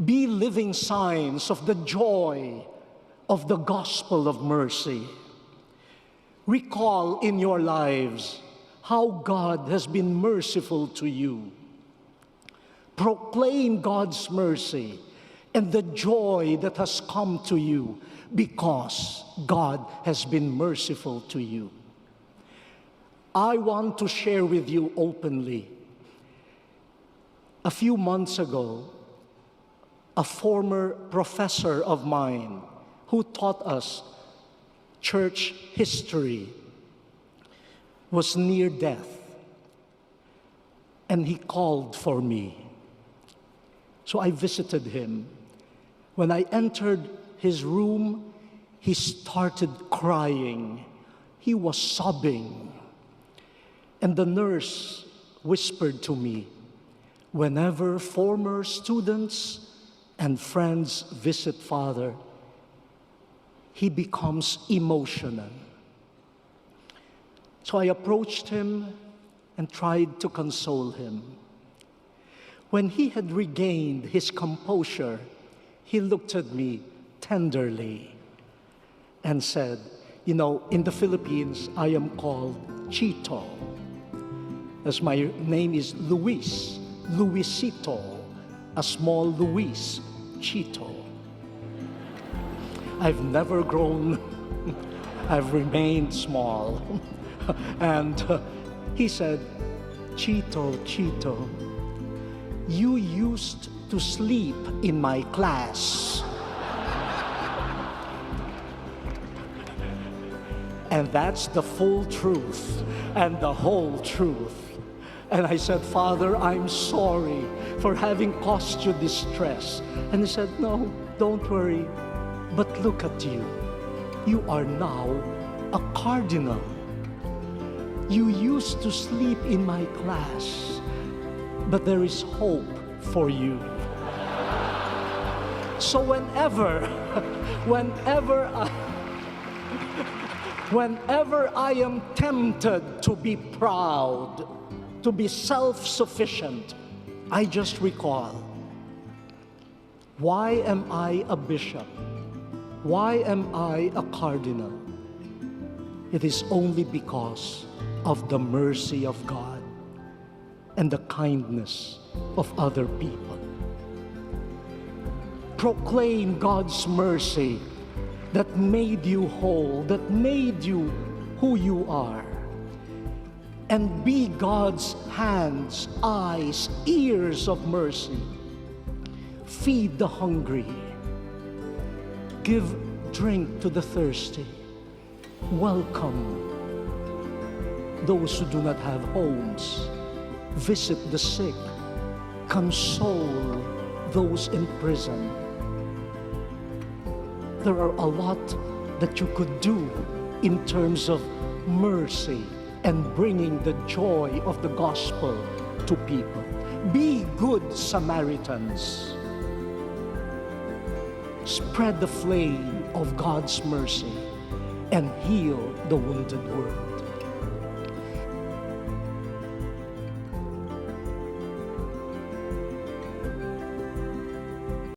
Be living signs of the joy of the gospel of mercy. Recall in your lives how God has been merciful to you. Proclaim God's mercy and the joy that has come to you because God has been merciful to you. I want to share with you openly. A few months ago, a former professor of mine who taught us church history was near death, and he called for me. So I visited him. When I entered his room, he started crying. He was sobbing. And the nurse whispered to me, whenever former students and friends visit Father, he becomes emotional. So I approached him and tried to console him. When he had regained his composure, he looked at me tenderly and said, you know, in the Philippines, I am called Chito, as my name is Luis, Luisito, a small Luis, Chito. I've never grown, I've remained small. And he said, Chito, Chito, you used to sleep in my class. And that's the full truth and the whole truth. And I said, Father, I'm sorry for having caused you distress. And he said, no, don't worry. But look at you. You are now a cardinal. You used to sleep in my class, but there is hope for you. So whenever I am tempted to be proud, to be self-sufficient, I just recall, why am I a bishop? Why am I a cardinal? It is only because of the mercy of God and the kindness of other people. Proclaim God's mercy that made you whole, that made you who you are. And be God's hands, eyes, ears of mercy. Feed the hungry. Give drink to the thirsty. Welcome those who do not have homes. Visit the sick. Console those in prison. There are a lot that you could do in terms of mercy and bringing the joy of the gospel to people. Be good Samaritans. Spread the flame of God's mercy and heal the wounded world.